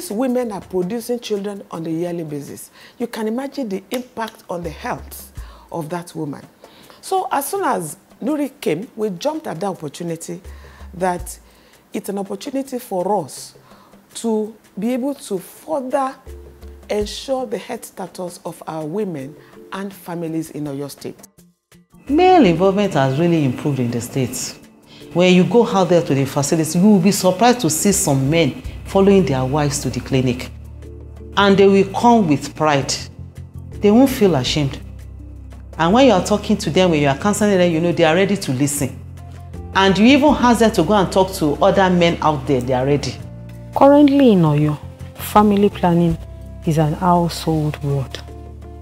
these women are producing children on a yearly basis. You can imagine the impact on the health of that woman. So as soon as NURHI came, we jumped at the opportunity that it's an opportunity for us to be able to further ensure the health status of our women and families in Oyo State. Male involvement has really improved in the States. When you go out there to the facility, you will be surprised to see some men following their wives to the clinic. And they will come with pride. They won't feel ashamed. And when you are talking to them, when you are counseling them, you know they are ready to listen. And you even ask them to go and talk to other men out there, they are ready. Currently in Oyo, family planning is an household word.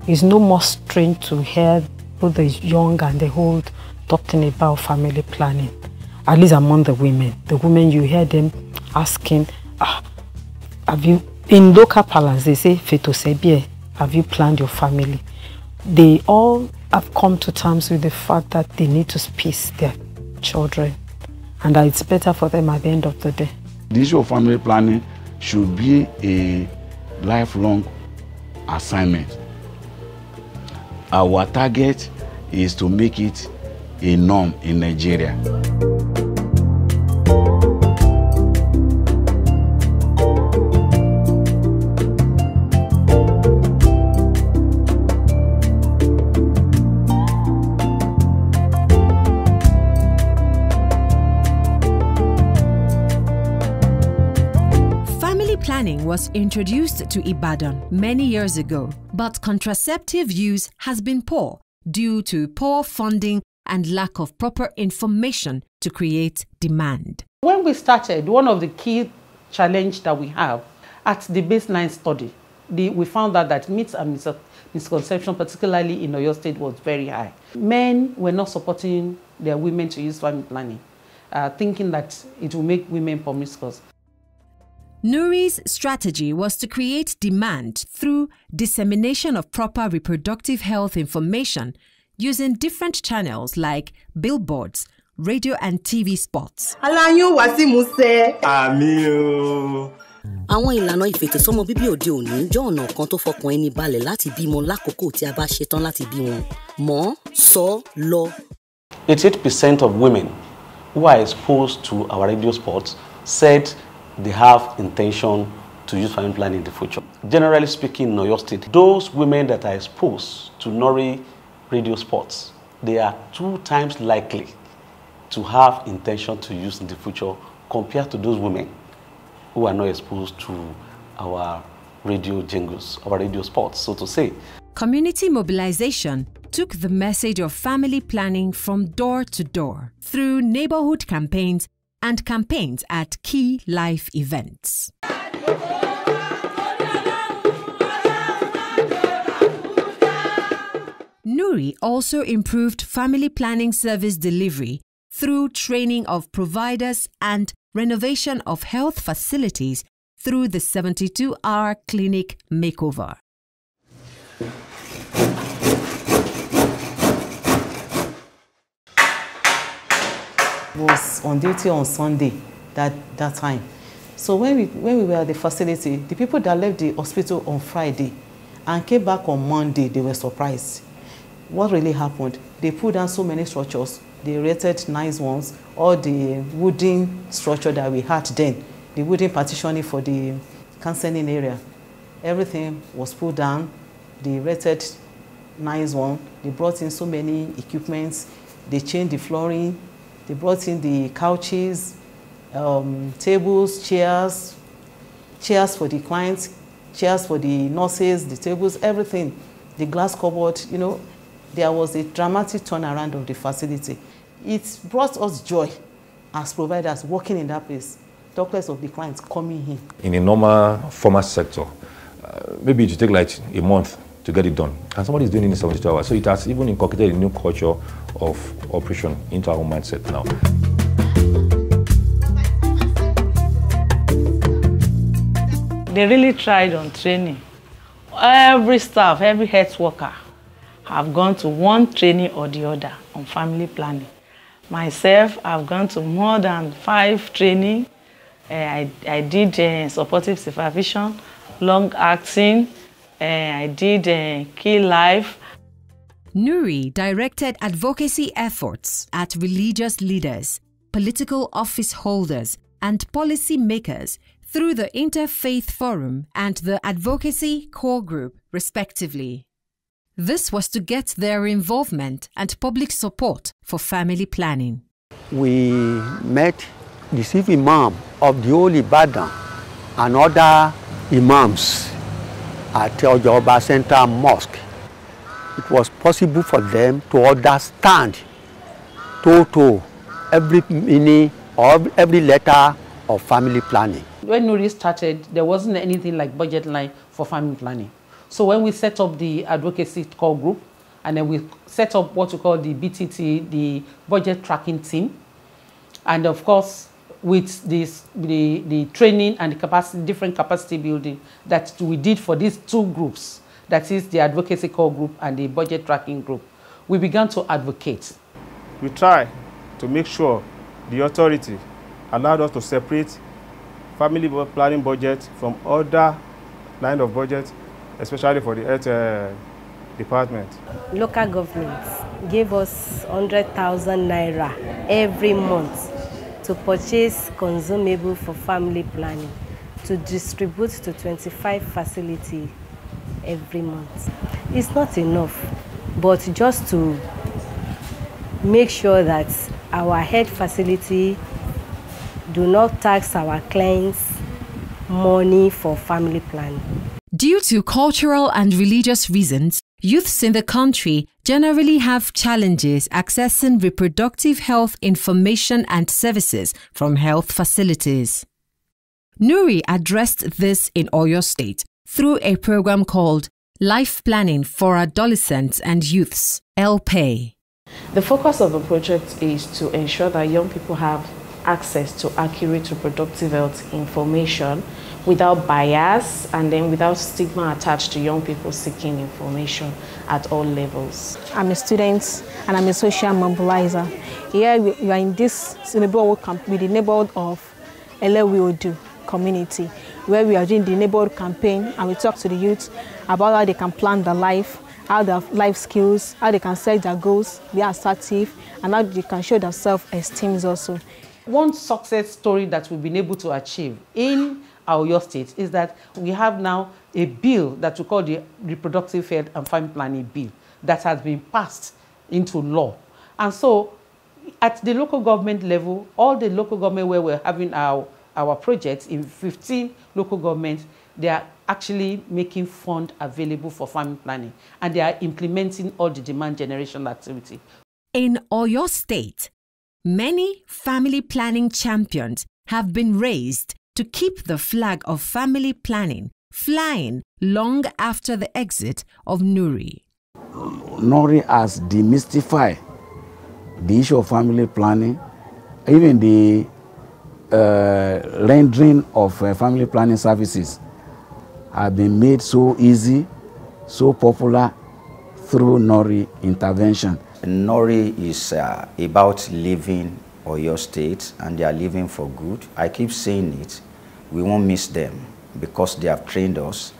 It's no more strange to hear both the young and the old talking about family planning. At least among the women. The women, you hear them asking, have you, in local parlance, they say, Fetosebie, have you planned your family? They all have come to terms with the fact that they need to space their children and that it's better for them at the end of the day. The issue of family planning should be a lifelong assignment. Our target is to make it a norm in Nigeria. Planning was introduced to Ibadan many years ago, but contraceptive use has been poor due to poor funding and lack of proper information to create demand. When we started, one of the key challenges that we have at the baseline study, we found out that myths and misconception, particularly in Oyo State, was very high. Men were not supporting their women to use family planning, thinking that it will make women promiscuous. NURHI's strategy was to create demand through dissemination of proper reproductive health information using different channels like billboards, radio and TV spots. Àwọn ìlànà ìfètòsọ́mọ bíbí òde òní jẹ́ ọ̀nà kan tó fọkàn ẹni balẹ̀ láti bímọ lákòókò tí a bá ṣetán láti bí wọn. Mọ̀, sọ, lọ. 88% of women who are exposed to our radio spots said they have intention to use family planning in the future. Generally speaking, in Oyo State, those women that are exposed to NURHI radio spots, they are 2 times likely to have intention to use in the future compared to those women who are not exposed to our radio jingles, our radio spots, so to say. Community mobilization took the message of family planning from door to door through neighborhood campaigns and campaigns at key life events. NURHI also improved family planning service delivery through training of providers and renovation of health facilities through the 72-hour clinic makeover. Was on duty on Sunday that time. So when we were at the facility, the people that left the hospital on Friday and came back on Monday, they were surprised. What really happened? They put down so many structures. They rated nice ones. All the wooden structure that we had then, the wooden partitioning for the counseling area, everything was put down. They rated nice one. They brought in so many equipments. They changed the flooring. They brought in the couches, tables, chairs for the clients, chairs for the nurses, the tables, everything. The glass cupboard, you know, there was a dramatic turnaround of the facility. It brought us joy as providers working in that place, talkless of the clients coming in. In a normal formal sector, maybe it would take like a month to get it done. And somebody is doing it in 72 hours. So it has even inculcated a new culture of operation into our mindset now. They really tried on training. Every staff, every health worker have gone to one training or the other on family planning. Myself, I've gone to more than 5 training, I did supportive supervision, long-acting, I did key life. NURHI directed advocacy efforts at religious leaders, political office holders, and policy makers through the Interfaith Forum and the Advocacy Core Group, respectively. This was to get their involvement and public support for family planning. We met the chief imam of the Holy Ibadan and other imams at Ojoba Central Mosque. It was possible for them to understand every meaning or every letter of family planning. When NURHI started, there wasn't anything like budget line for family planning. So when we set up the advocacy core group, and then we set up what we call the BTT, the budget tracking team, and of course with this the training and the capacity, different capacity building that we did for these two groups, that is the advocacy core group and the budget tracking group, we began to advocate. We try to make sure the authority allowed us to separate family planning budget from other line of budget, especially for the health department. Local governments gave us 100,000 naira every month to purchase consumable for family planning, to distribute to 25 facilities every month. It's not enough, but just to make sure that our health facility do not tax our clients money for family planning. Due to cultural and religious reasons, youths in the country generally have challenges accessing reproductive health information and services from health facilities. NURHI addressed this in Oyo State through a program called Life Planning for Adolescents and Youths, LPAY. The focus of the project is to ensure that young people have access to accurate reproductive health information without bias and then without stigma attached to young people seeking information at all levels. I'm a student and I'm a social mobilizer. Here we are in this neighborhood camp with the neighborhood of Eleweodu community, where we are doing the neighborhood campaign and we talk to the youth about how they can plan their life, how their life skills, how they can set their goals, be assertive, and how they can show their self-esteem also. One success story that we've been able to achieve in our Oyo State is that we have now a bill that we call the Reproductive Health and Family Planning Bill that has been passed into law. And so at the local government level, all the local government where we're having our projects in 15 local governments, they are actually making funds available for family planning and they are implementing all the demand generation activity. In Oyo State, many family planning champions have been raised to keep the flag of family planning flying long after the exit of NURHI. NURHI has demystified the issue of family planning, even the rendering of family planning services have been made so easy, so popular through NURHI intervention. NURHI is about living Oyo State, and they are living for good. I keep saying it, we won't miss them because they have trained us.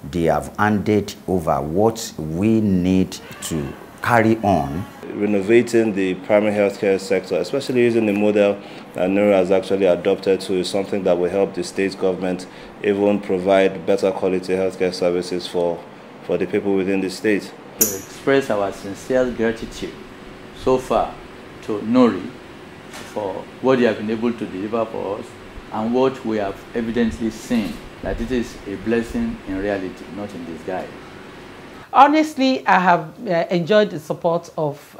They have handed over what we need to carry on. Renovating the primary healthcare sector, especially using the model that NURHI has actually adopted to, is something that will help the state government even provide better quality healthcare services for the people within the state. To express our sincere gratitude so far to NURHI for what they have been able to deliver for us and what we have evidently seen, that it is a blessing in reality, not in disguise. Honestly, I have enjoyed the support of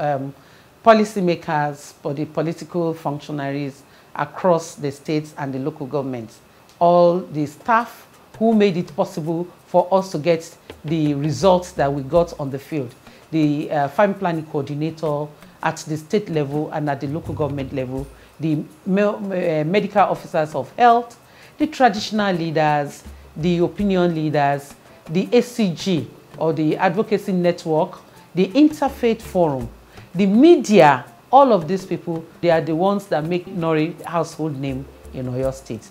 policymakers, for the political functionaries across the states and the local governments, all the staff who made it possible for us to get the results that we got on the field. The family planning coordinator at the state level and at the local government level, the medical officers of health, the traditional leaders, the opinion leaders, the ACG or the advocacy network, the Interfaith Forum, the media, all of these people, they are the ones that make NURHI household name in Oyo State.